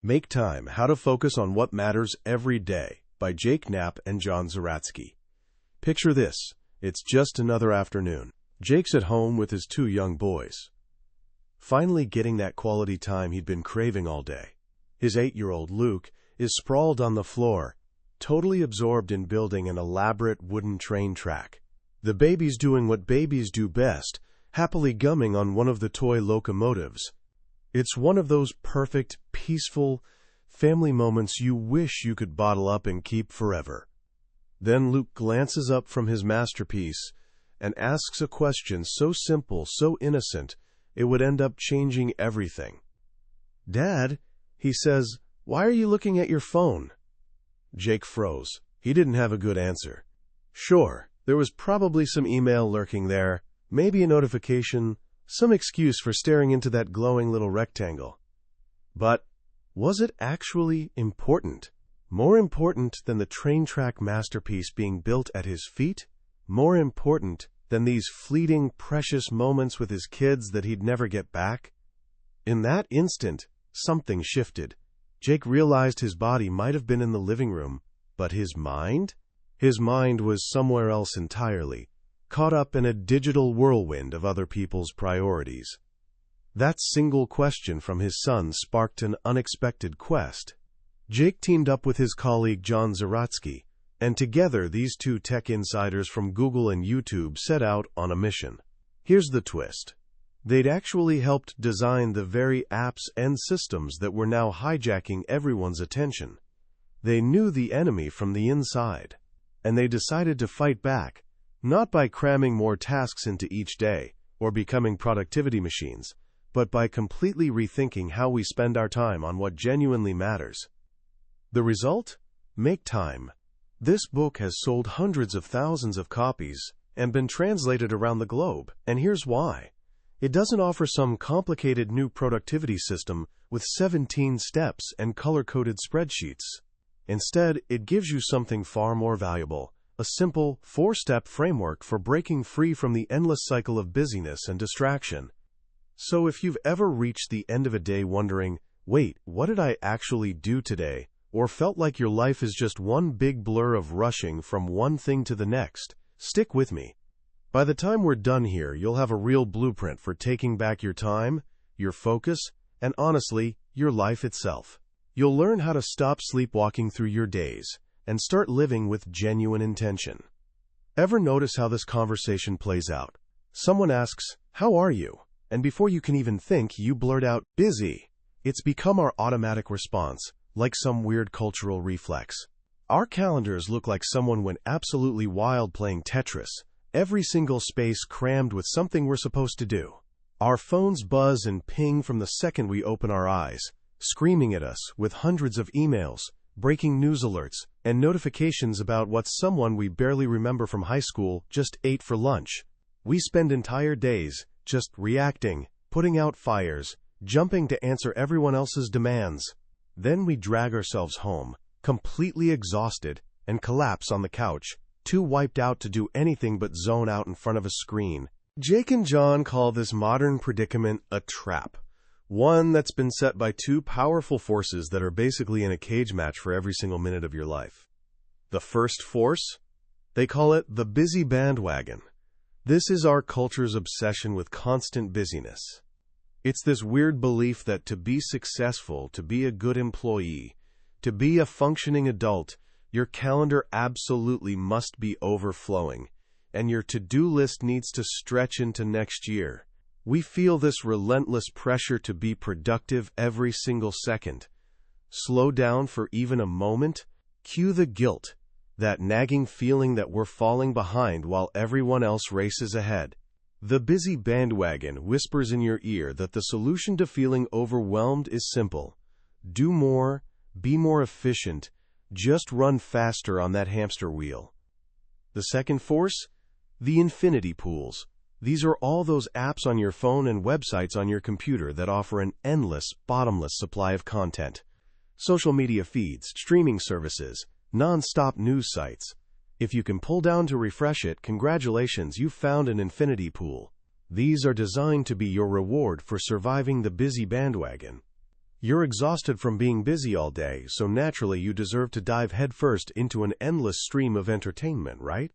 Make Time, How to Focus on What Matters Every Day by Jake Knapp and John Zeratsky. Picture this. It's just another afternoon. Jake's at home with his two young boys, finally getting that quality time he'd been craving all day. His 8-year-old Luke is sprawled on the floor, totally absorbed in building an elaborate wooden train track. The baby's doing what babies do best, happily gumming on one of the toy locomotives. It's one of those perfect, peaceful family moments you wish you could bottle up and keep forever. Then Luke glances up from his masterpiece and asks a question so simple, so innocent, it would end up changing everything. "Dad," he says, "why are you looking at your phone?" Jake froze. He didn't have a good answer. Sure, there was probably some email lurking there, maybe a notification, some excuse for staring into that glowing little rectangle. But was it actually important? More important than the train track masterpiece being built at his feet? More important than these fleeting, precious moments with his kids that he'd never get back? In that instant, something shifted. Jake realized his body might have been in the living room, but his mind? His mind was somewhere else entirely, caught up in a digital whirlwind of other people's priorities. That single question from his son sparked an unexpected quest. Jake teamed up with his colleague John Zeratsky, and together these two tech insiders from Google and YouTube set out on a mission. Here's the twist. They'd actually helped design the very apps and systems that were now hijacking everyone's attention. They knew the enemy from the inside, and they decided to fight back, not by cramming more tasks into each day or becoming productivity machines, but by completely rethinking how we spend our time on what genuinely matters. The result? Make Time. This book has sold hundreds of thousands of copies and been translated around the globe, and here's why. It doesn't offer some complicated new productivity system with 17 steps and color-coded spreadsheets. Instead, it gives you something far more valuable, a simple, 4-step framework for breaking free from the endless cycle of busyness and distraction. So if you've ever reached the end of a day wondering, wait, what did I actually do today? Or felt like your life is just one big blur of rushing from one thing to the next, stick with me. By the time we're done here, you'll have a real blueprint for taking back your time, your focus, and honestly, your life itself. You'll learn how to stop sleepwalking through your days and start living with genuine intention. Ever notice how this conversation plays out? Someone asks, "How are you?" And before you can even think, you blurt out, "Busy." It's become our automatic response, like some weird cultural reflex. Our calendars look like someone went absolutely wild playing Tetris, every single space crammed with something we're supposed to do. Our phones buzz and ping from the second we open our eyes, screaming at us with hundreds of emails, breaking news alerts, and notifications about what someone we barely remember from high school just ate for lunch. We spend entire days just reacting, putting out fires, jumping to answer everyone else's demands. Then we drag ourselves home, completely exhausted, and collapse on the couch, too wiped out to do anything but zone out in front of a screen. Jake and John call this modern predicament a trap, one that's been set by two powerful forces that are basically in a cage match for every single minute of your life. The first force? They call it the busy bandwagon. This is our culture's obsession with constant busyness. It's this weird belief that to be successful, to be a good employee, to be a functioning adult, your calendar absolutely must be overflowing, and your to-do list needs to stretch into next year. We feel this relentless pressure to be productive every single second. Slow down for even a moment? Cue the guilt, that nagging feeling that we're falling behind while everyone else races ahead. The busy bandwagon whispers in your ear that the solution to feeling overwhelmed is simple. Do more, be more efficient, just run faster on that hamster wheel. The second force? The infinity pools. These are all those apps on your phone and websites on your computer that offer an endless, bottomless supply of content. Social media feeds, streaming services, non-stop news sites. If you can pull down to refresh it, congratulations, you've found an infinity pool. These are designed to be your reward for surviving the busy bandwagon. You're exhausted from being busy all day, so naturally you deserve to dive headfirst into an endless stream of entertainment, right?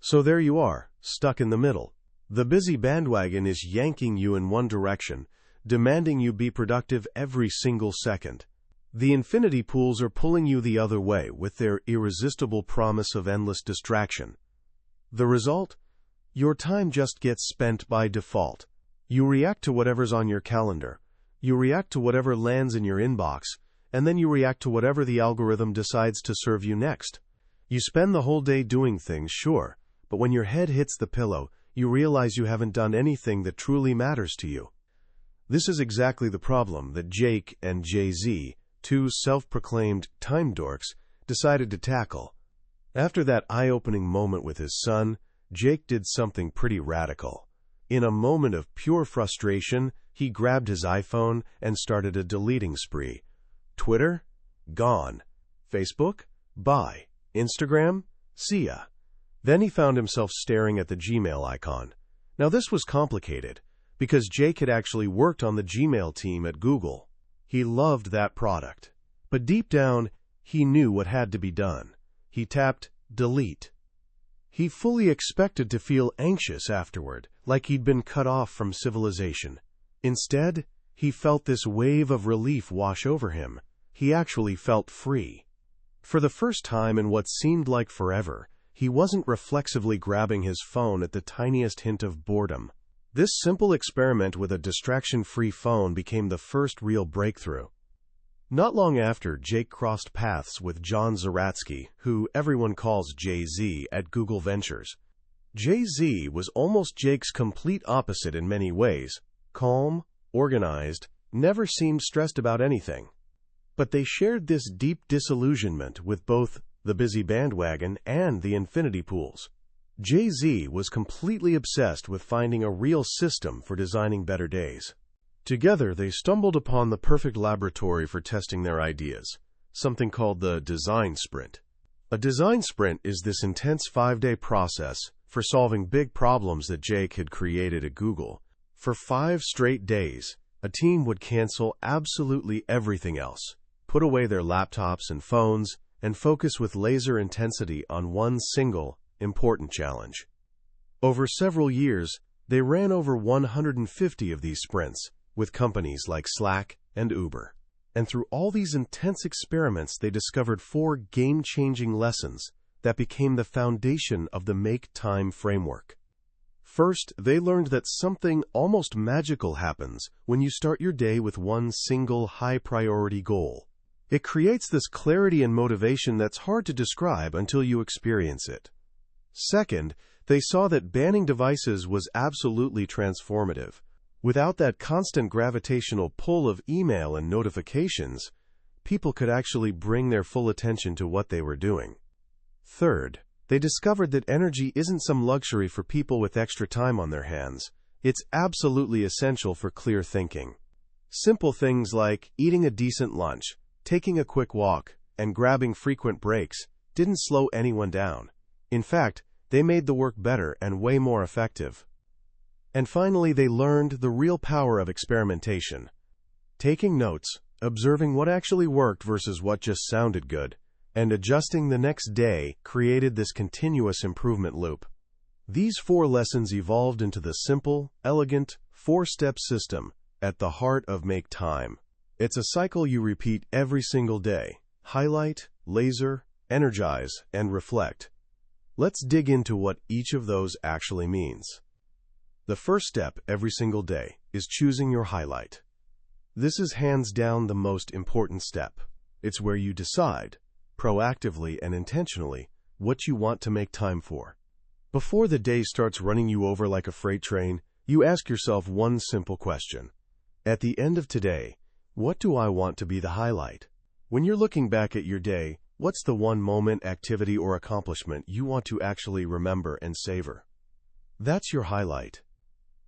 So there you are, stuck in the middle. The busy bandwagon is yanking you in one direction, demanding you be productive every single second. The infinity pools are pulling you the other way with their irresistible promise of endless distraction. The result? Your time just gets spent by default. You react to whatever's on your calendar. You react to whatever lands in your inbox, and then you react to whatever the algorithm decides to serve you next. You spend the whole day doing things, sure, but when your head hits the pillow, you realize you haven't done anything that truly matters to you. This is exactly the problem that Jake and Jay-Z, two self-proclaimed time dorks, decided to tackle. After that eye-opening moment with his son, Jake did something pretty radical. In a moment of pure frustration, he grabbed his iPhone and started a deleting spree. Twitter? Gone. Facebook? Bye. Instagram? See ya. Then he found himself staring at the Gmail icon. Now this was complicated, because Jake had actually worked on the Gmail team at Google. He loved that product. But deep down, he knew what had to be done. He tapped delete. He fully expected to feel anxious afterward, like he'd been cut off from civilization. Instead, he felt this wave of relief wash over him. He actually felt free. For the first time in what seemed like forever, he wasn't reflexively grabbing his phone at the tiniest hint of boredom. This simple experiment with a distraction-free phone became the first real breakthrough. Not long after, Jake crossed paths with John Zeratsky, who everyone calls Jay-Z, at Google Ventures. Jay-Z was almost Jake's complete opposite in many ways. Calm, organized, never seemed stressed about anything. But they shared this deep disillusionment with both the busy bandwagon and the infinity pools. Jay-Z was completely obsessed with finding a real system for designing better days. Together, they stumbled upon the perfect laboratory for testing their ideas, something called the design sprint. A design sprint is this intense 5-day process for solving big problems that Jake had created at Google. For 5 straight days, a team would cancel absolutely everything else, put away their laptops and phones, and focus with laser intensity on one single, important challenge. Over several years, they ran over 150 of these sprints with companies like Slack and Uber. And through all these intense experiments, they discovered 4 game-changing lessons that became the foundation of the Make Time framework. First, they learned that something almost magical happens when you start your day with one single high-priority goal. It creates this clarity and motivation that's hard to describe until you experience it. Second, they saw that banning devices was absolutely transformative. Without that constant gravitational pull of email and notifications, people could actually bring their full attention to what they were doing. Third, they discovered that energy isn't some luxury for people with extra time on their hands. It's absolutely essential for clear thinking. Simple things like eating a decent lunch, taking a quick walk, and grabbing frequent breaks didn't slow anyone down. In fact, they made the work better and way more effective. And finally, they learned the real power of experimentation. Taking notes, observing what actually worked versus what just sounded good, and adjusting the next day created this continuous improvement loop. These 4 lessons evolved into the simple, elegant, 4-step system at the heart of Make Time. It's a cycle you repeat every single day. Highlight, laser, energize, and reflect. Let's dig into what each of those actually means. The first step every single day is choosing your highlight. This is hands down the most important step. It's where you decide, proactively and intentionally, what you want to make time for. Before the day starts running you over like a freight train, you ask yourself one simple question. At the end of today, what do I want to be the highlight? When you're looking back at your day, what's the one moment, activity, or accomplishment you want to actually remember and savor? That's your highlight.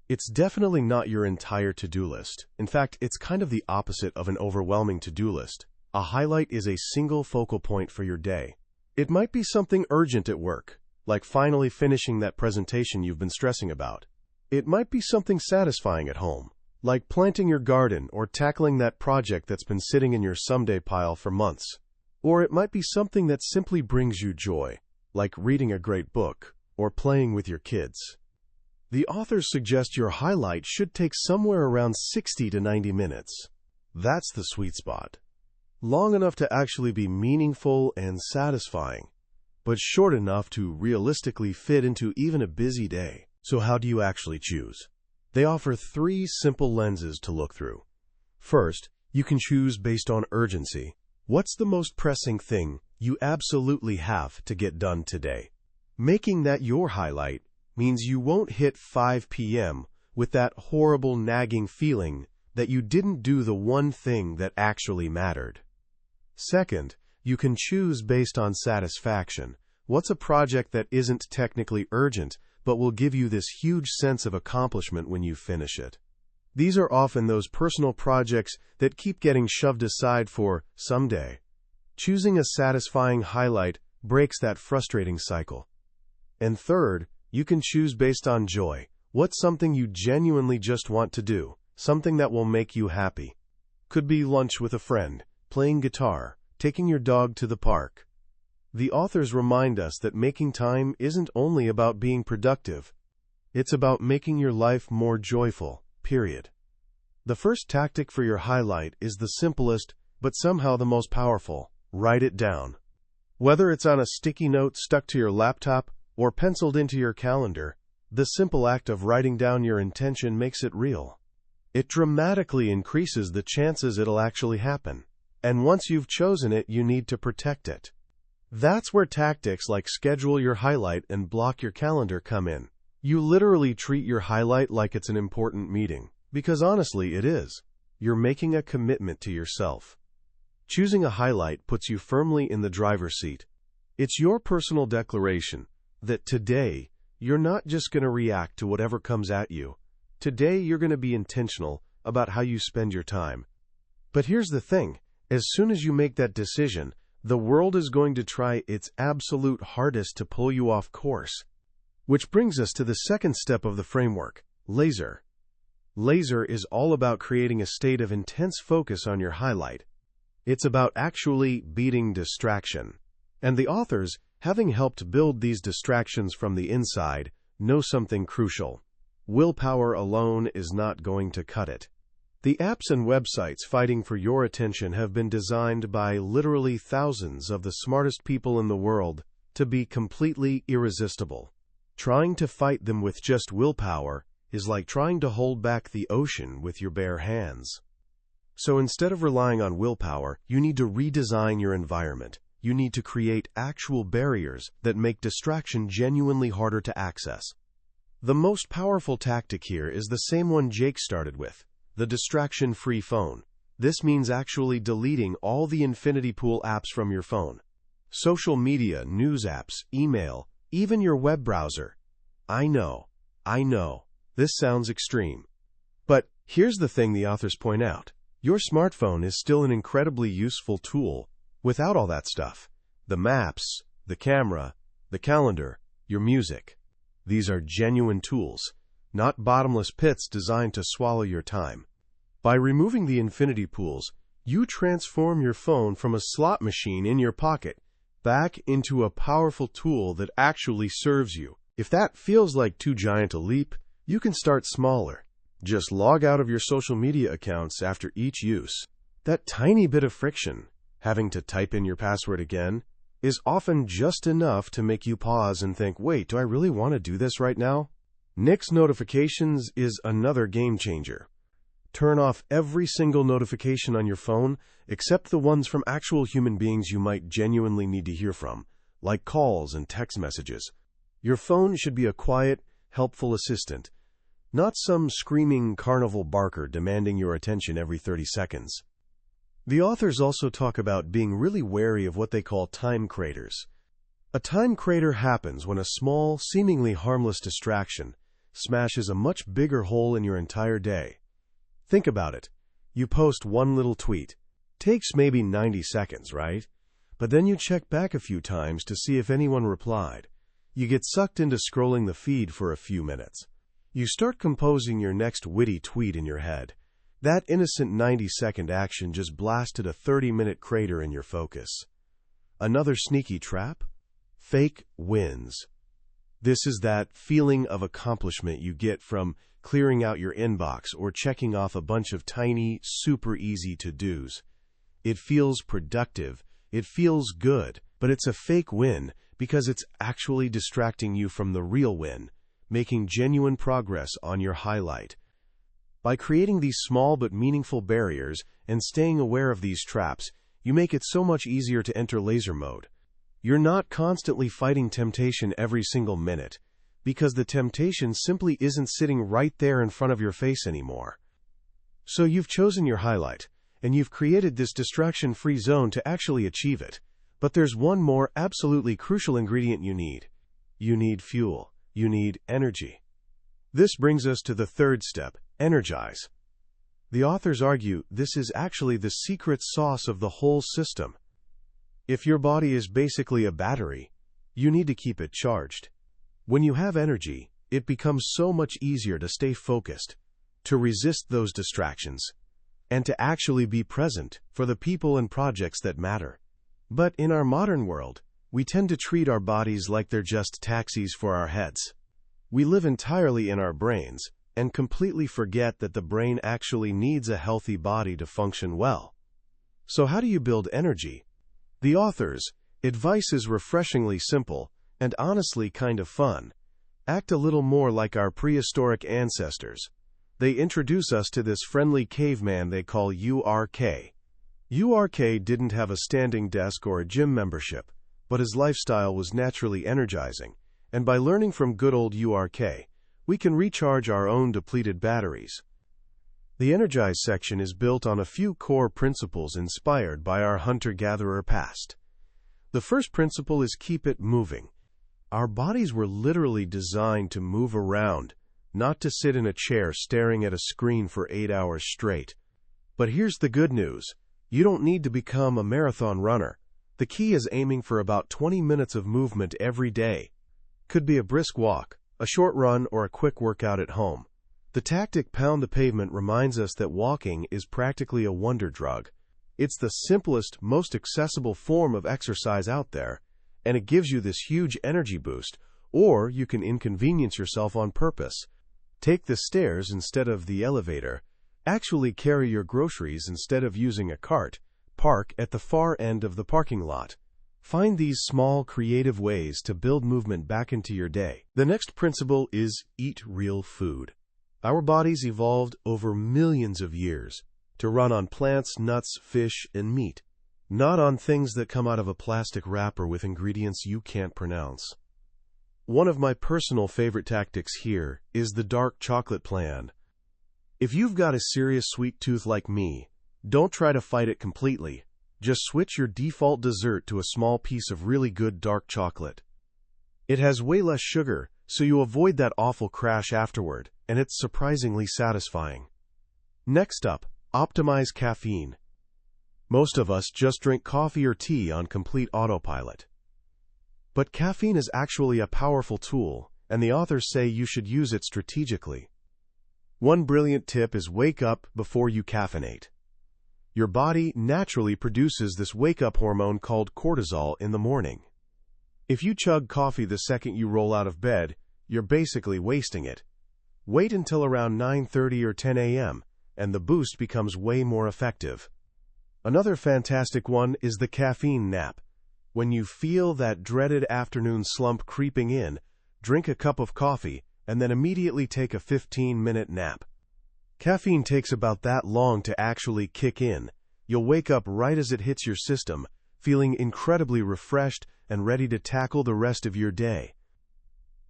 It's definitely not your entire to-do list. In fact, it's kind of the opposite of an overwhelming to-do list. A highlight is a single focal point for your day. It might be something urgent at work, like finally finishing that presentation you've been stressing about. It might be something satisfying at home, like planting your garden or tackling that project that's been sitting in your someday pile for months. Or it might be something that simply brings you joy, like reading a great book or playing with your kids. The authors suggest your highlight should take somewhere around 60 to 90 minutes. That's the sweet spot. Long enough to actually be meaningful and satisfying, but short enough to realistically fit into even a busy day. So how do you actually choose? They offer 3 simple lenses to look through. First, you can choose based on urgency. What's the most pressing thing you absolutely have to get done today? Making that your highlight means you won't hit 5 p.m. with that horrible nagging feeling that you didn't do the one thing that actually mattered. Second, you can choose based on satisfaction. What's a project that isn't technically urgent, but will give you this huge sense of accomplishment when you finish it? These are often those personal projects that keep getting shoved aside for someday. Choosing a satisfying highlight breaks that frustrating cycle. And third, you can choose based on joy. What's something you genuinely just want to do? Something that will make you happy. Could be lunch with a friend, playing guitar, taking your dog to the park. The authors remind us that making time isn't only about being productive. It's about making your life more joyful, period. The first tactic for your highlight is the simplest, but somehow the most powerful. Write it down. Whether it's on a sticky note stuck to your laptop or penciled into your calendar, the simple act of writing down your intention makes it real. It dramatically increases the chances it'll actually happen. And once you've chosen it, you need to protect it. That's where tactics like schedule your highlight and block your calendar come in. You literally treat your highlight like it's an important meeting, because honestly, it is. You're making a commitment to yourself. Choosing a highlight puts you firmly in the driver's seat. It's your personal declaration that today, you're not just going to react to whatever comes at you. Today, you're going to be intentional about how you spend your time. But here's the thing. As soon as you make that decision, the world is going to try its absolute hardest to pull you off course. Which brings us to the second step of the framework, laser. Laser is all about creating a state of intense focus on your highlight. It's about actually beating distraction. And the authors, having helped build these distractions from the inside, know something crucial. Willpower alone is not going to cut it. The apps and websites fighting for your attention have been designed by literally thousands of the smartest people in the world to be completely irresistible. Trying to fight them with just willpower is like trying to hold back the ocean with your bare hands. So instead of relying on willpower, you need to redesign your environment. You need to create actual barriers that make distraction genuinely harder to access. The most powerful tactic here is the same one Jake started with, the distraction-free phone. This means actually deleting all the infinity pool apps from your phone. Social media, news apps, email, even your web browser. I know, this sounds extreme. But here's the thing the authors point out. Your smartphone is still an incredibly useful tool without all that stuff. The maps, the camera, the calendar, your music. These are genuine tools, not bottomless pits designed to swallow your time. By removing the infinity pools, you transform your phone from a slot machine in your pocket back into a powerful tool that actually serves you. If that feels like too giant a leap, you can start smaller. Just log out of your social media accounts after each use. That tiny bit of friction, having to type in your password again, is often just enough to make you pause and think, wait, do I really want to do this right now? Nix notifications is another game changer. Turn off every single notification on your phone except the ones from actual human beings you might genuinely need to hear from, like calls and text messages. Your phone should be a quiet, helpful assistant, not some screaming carnival barker demanding your attention every 30 seconds. The authors also talk about being really wary of what they call time craters. A time crater happens when a small, seemingly harmless distraction smashes a much bigger hole in your entire day. Think about it. You post one little tweet. Takes maybe 90 seconds, right? But then you check back a few times to see if anyone replied. You get sucked into scrolling the feed for a few minutes. You start composing your next witty tweet in your head. That innocent 90-second action just blasted a 30-minute crater in your focus. Another sneaky trap? Fake wins. This is that feeling of accomplishment you get from clearing out your inbox or checking off a bunch of tiny, super easy to-dos. It feels productive, it feels good, but it's a fake win because it's actually distracting you from the real win, making genuine progress on your highlight. By creating these small but meaningful barriers and staying aware of these traps, you make it so much easier to enter laser mode. You're not constantly fighting temptation every single minute, because the temptation simply isn't sitting right there in front of your face anymore. So you've chosen your highlight, and you've created this distraction-free zone to actually achieve it. But there's one more absolutely crucial ingredient you need. You need fuel. You need energy. This brings us to the third step, Energize. The authors argue this is actually the secret sauce of the whole system. If your body is basically a battery, you need to keep it charged. When you have energy, it becomes so much easier to stay focused, to resist those distractions, and to actually be present for the people and projects that matter. But in our modern world, we tend to treat our bodies like they're just taxis for our heads. We live entirely in our brains and completely forget that the brain actually needs a healthy body to function well. So how do you build energy? The author's advice is refreshingly simple and honestly kind of fun. Act a little more like our prehistoric ancestors. They introduce us to this friendly caveman they call URK. URK didn't have a standing desk or a gym membership, but his lifestyle was naturally energizing, and by learning from good old URK, we can recharge our own depleted batteries. The Energize section is built on a few core principles inspired by our hunter-gatherer past. The first principle is keep it moving. Our bodies were literally designed to move around, not to sit in a chair staring at a screen for 8 hours straight. But here's the good news. You don't need to become a marathon runner. The key is aiming for about 20 minutes of movement every day. Could be a brisk walk, a short run, or a quick workout at home. The tactic pound the pavement reminds us that walking is practically a wonder drug. It's the simplest, most accessible form of exercise out there, and it gives you this huge energy boost, or you can inconvenience yourself on purpose. Take the stairs instead of the elevator. Actually carry your groceries instead of using a cart. Park at the far end of the parking lot. Find these small, creative ways to build movement back into your day. The next principle is eat real food. Our bodies evolved over millions of years to run on plants, nuts, fish, and meat, not on things that come out of a plastic wrapper with ingredients you can't pronounce. One of my personal favorite tactics here is the dark chocolate plan. If you've got a serious sweet tooth like me, don't try to fight it completely. Just switch your default dessert to a small piece of really good dark chocolate. It has way less sugar, so you avoid that awful crash afterward, and it's surprisingly satisfying. Next up, optimize caffeine. Most of us just drink coffee or tea on complete autopilot. But caffeine is actually a powerful tool, and the authors say you should use it strategically. One brilliant tip is wake up before you caffeinate. Your body naturally produces this wake-up hormone called cortisol in the morning. If you chug coffee the second you roll out of bed, you're basically wasting it. Wait until around 9:30 or 10 a.m., and the boost becomes way more effective. Another fantastic one is the caffeine nap. When you feel that dreaded afternoon slump creeping in, drink a cup of coffee and then immediately take a 15-minute nap. Caffeine takes about that long to actually kick in. You'll wake up right as it hits your system, feeling incredibly refreshed and ready to tackle the rest of your day.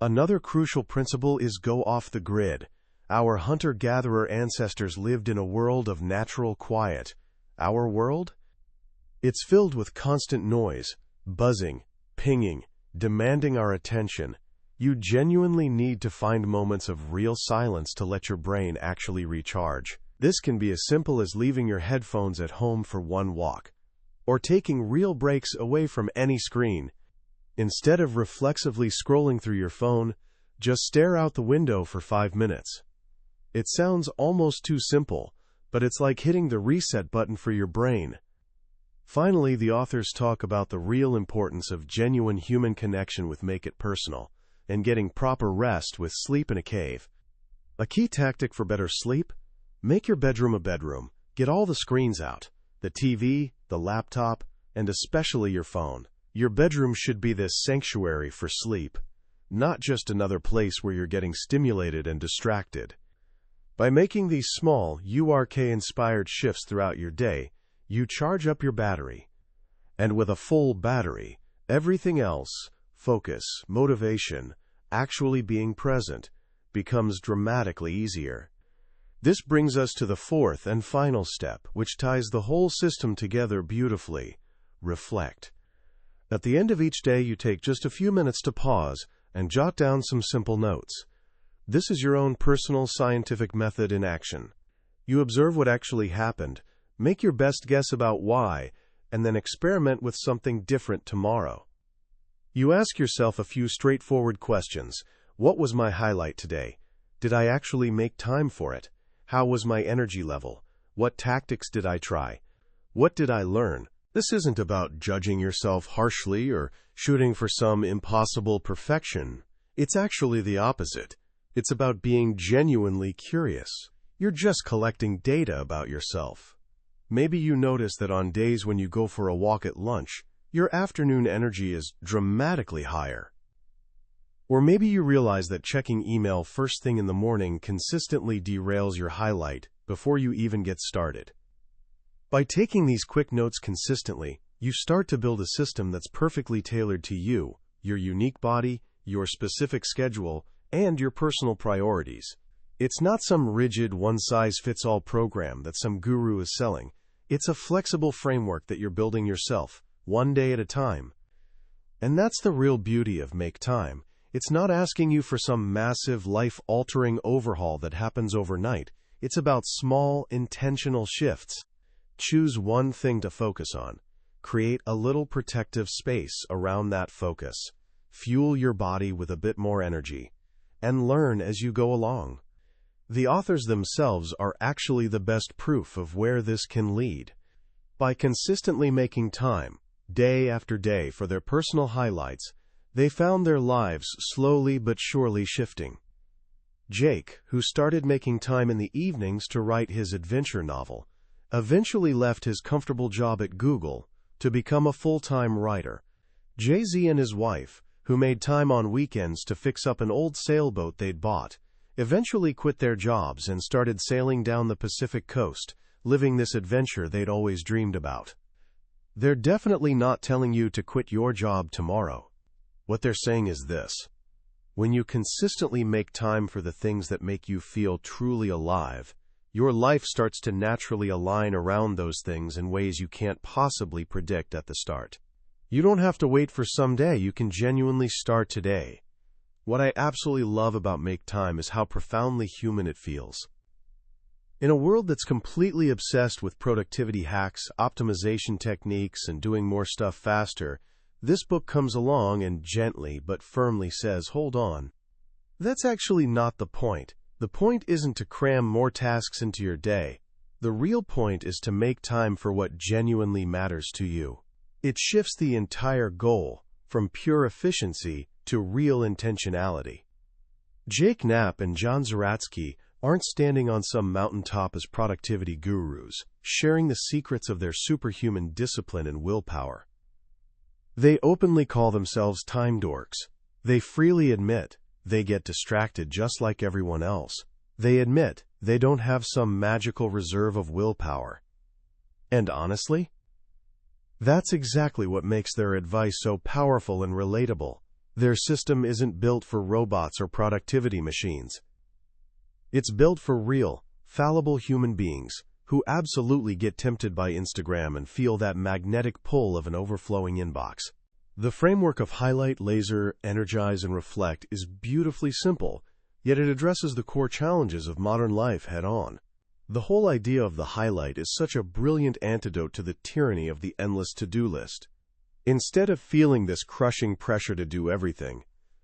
Another crucial principle is go off the grid. Our hunter-gatherer ancestors lived in a world of natural quiet. Our world? It's filled with constant noise, buzzing, pinging, demanding our attention. You genuinely need to find moments of real silence to let your brain actually recharge. This can be as simple as leaving your headphones at home for one walk, or taking real breaks away from any screen. Instead of reflexively scrolling through your phone, Just stare out the window for 5 minutes. It sounds almost too simple, but it's like hitting the reset button for your brain. Finally, the authors talk about the real importance of genuine human connection with Make It Personal, and getting proper rest with sleep in a cave. A key tactic for better sleep? Make your bedroom a bedroom. Get all the screens out. The TV, the laptop, and especially your phone. Your bedroom should be this sanctuary for sleep, not just another place where you're getting stimulated and distracted. By making these small, URK-inspired shifts throughout your day, you charge up your battery. And with a full battery, everything else, focus, motivation, actually being present, becomes dramatically easier. This brings us to the fourth and final step, which ties the whole system together beautifully: reflect. At the end of each day, you take just a few minutes to pause and jot down some simple notes. This is your own personal scientific method in action. You observe what actually happened, make your best guess about why, and then experiment with something different tomorrow. You ask yourself a few straightforward questions. What was my highlight today? Did I actually make time for it? How was my energy level? What tactics did I try? What did I learn? This isn't about judging yourself harshly or shooting for some impossible perfection. It's actually the opposite. It's about being genuinely curious. You're just collecting data about yourself. Maybe you notice that on days when you go for a walk at lunch, your afternoon energy is dramatically higher. Or maybe you realize that checking email first thing in the morning consistently derails your highlight before you even get started. By taking these quick notes consistently, you start to build a system that's perfectly tailored to you, your unique body, your specific schedule, and your personal priorities. It's not some rigid one-size-fits-all program that some guru is selling. It's a flexible framework that you're building yourself, one day at a time. And that's the real beauty of Make Time. It's not asking you for some massive, life-altering overhaul that happens overnight. It's about small, intentional shifts. Choose one thing to focus on. Create a little protective space around that focus. Fuel your body with a bit more energy. And learn as you go along. The authors themselves are actually the best proof of where this can lead. By consistently making time, day after day, for their personal highlights, they found their lives slowly but surely shifting. Jake, who started making time in the evenings to write his adventure novel, eventually left his comfortable job at Google to become a full-time writer. Jay-Z and his wife, who made time on weekends to fix up an old sailboat they'd bought, eventually quit their jobs and started sailing down the Pacific coast, living this adventure they'd always dreamed about. They're definitely not telling you to quit your job tomorrow. What they're saying is this: when you consistently make time for the things that make you feel truly alive, your life starts to naturally align around those things in ways you can't possibly predict at the start. You don't have to wait for someday, you can genuinely start today. What I absolutely love about Make Time is how profoundly human it feels. In a world that's completely obsessed with productivity hacks, optimization techniques, and doing more stuff faster, this book comes along and gently but firmly says, hold on. That's actually not the point. The point isn't to cram more tasks into your day. The real point is to make time for what genuinely matters to you. It shifts the entire goal from pure efficiency to real intentionality. Jake Knapp and John Zeratsky aren't standing on some mountaintop as productivity gurus, sharing the secrets of their superhuman discipline and willpower. They openly call themselves time dorks. They freely admit they get distracted just like everyone else. They admit they don't have some magical reserve of willpower. And honestly, that's exactly what makes their advice so powerful and relatable. Their system isn't built for robots or productivity machines. It's built for real, fallible human beings who absolutely get tempted by Instagram and feel that magnetic pull of an overflowing inbox. The framework of highlight, laser, energize, and reflect is beautifully simple, yet it addresses the core challenges of modern life head-on. The whole idea of the highlight is such a brilliant antidote to the tyranny of the endless to-do list. Instead of feeling this crushing pressure to do everything,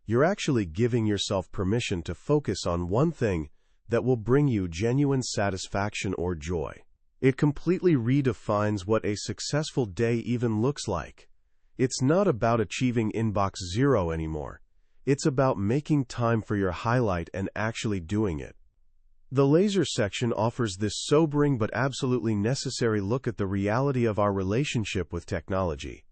You're actually giving yourself permission to focus on one thing that will bring you genuine satisfaction or joy. It completely redefines what a successful day even looks like. It's not about achieving inbox zero anymore. It's about making time for your highlight and actually doing it. The laser section offers this sobering but absolutely necessary look at the reality of our relationship with technology.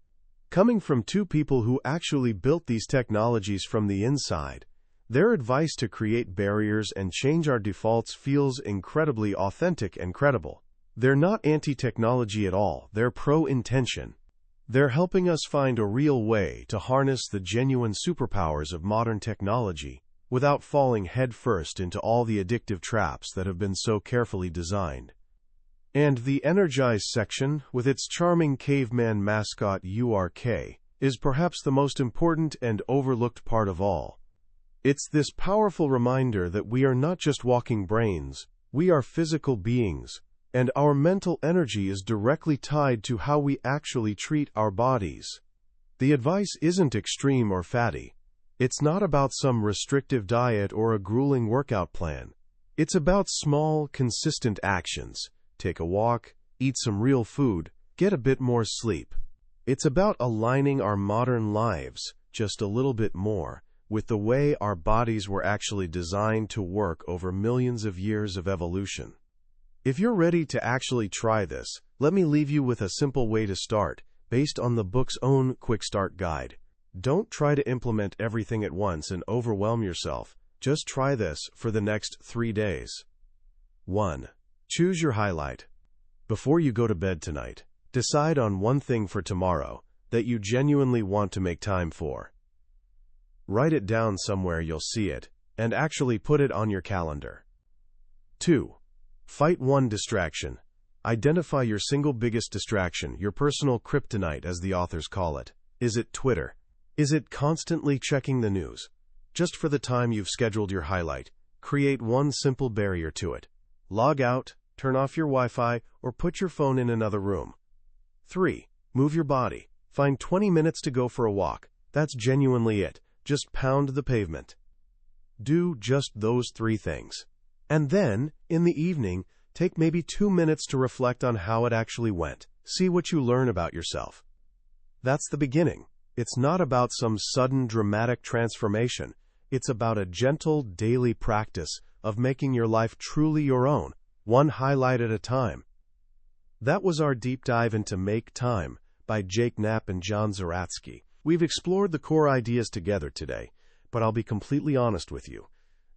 Coming from two people who actually built these technologies from the inside, their advice to create barriers and change our defaults feels incredibly authentic and credible. They're not anti-technology at all, they're pro-intention. They're helping us find a real way to harness the genuine superpowers of modern technology without falling headfirst into all the addictive traps that have been so carefully designed. And the Energize section, with its charming caveman mascot URK, is perhaps the most important and overlooked part of all. It's this powerful reminder that we are not just walking brains, we are physical beings, and our mental energy is directly tied to how we actually treat our bodies. The advice isn't extreme or fatty. It's not about some restrictive diet or a grueling workout plan. It's about small, consistent actions. Take a walk, eat some real food, get a bit more sleep. It's about aligning our modern lives, just a little bit more, with the way our bodies were actually designed to work over millions of years of evolution. If you're ready to actually try this, let me leave you with a simple way to start, based on the book's own Quick Start Guide. Don't try to implement everything at once and overwhelm yourself. Just try this for the next 3 days. 1. Choose your highlight. Before you go to bed tonight, decide on one thing for tomorrow that you genuinely want to make time for. Write it down somewhere you'll see it, and actually put it on your calendar. 2. Fight one distraction. Identify your single biggest distraction, your personal kryptonite as the authors call it. Is it Twitter? Is it constantly checking the news? Just for the time you've scheduled your highlight, create one simple barrier to it. Log out, turn off your Wi-Fi, or put your phone in another room. 3. Move your body. Find 20 minutes to go for a walk. That's genuinely it. Just pound the pavement. Do just those 3 things. And then, in the evening, take maybe 2 minutes to reflect on how it actually went. See what you learn about yourself. That's the beginning. It's not about some sudden dramatic transformation. It's about a gentle daily practice of making your life truly your own, one highlight at a time. That was our deep dive into Make Time by Jake Knapp and John Zeratsky. We've explored the core ideas together today, but I'll be completely honest with you.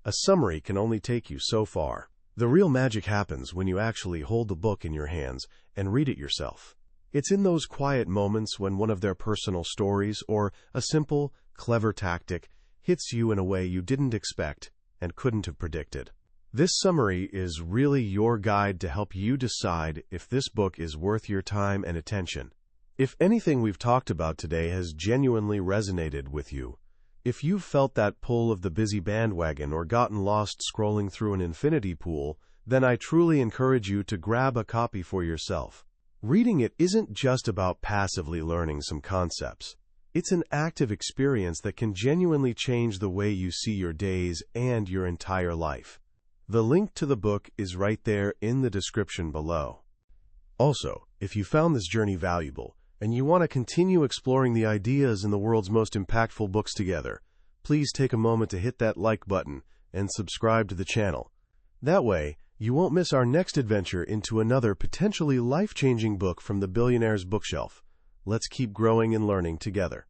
A summary can only take you so far. The real magic happens when you actually hold the book in your hands and read it yourself. It's in those quiet moments when one of their personal stories or a simple, clever tactic hits you in a way you didn't expect and couldn't have predicted. This summary is really your guide to help you decide if this book is worth your time and attention. If anything we've talked about today has genuinely resonated with you, if you've felt that pull of the busy bandwagon or gotten lost scrolling through an infinity pool, then I truly encourage you to grab a copy for yourself. Reading it isn't just about passively learning some concepts. It's an active experience that can genuinely change the way you see your days and your entire life. The link to the book is right there in the description below. Also, if you found this journey valuable, and you want to continue exploring the ideas in the world's most impactful books together, please take a moment to hit that like button and subscribe to the channel. That way, you won't miss our next adventure into another potentially life-changing book from the billionaire's bookshelf. Let's keep growing and learning together.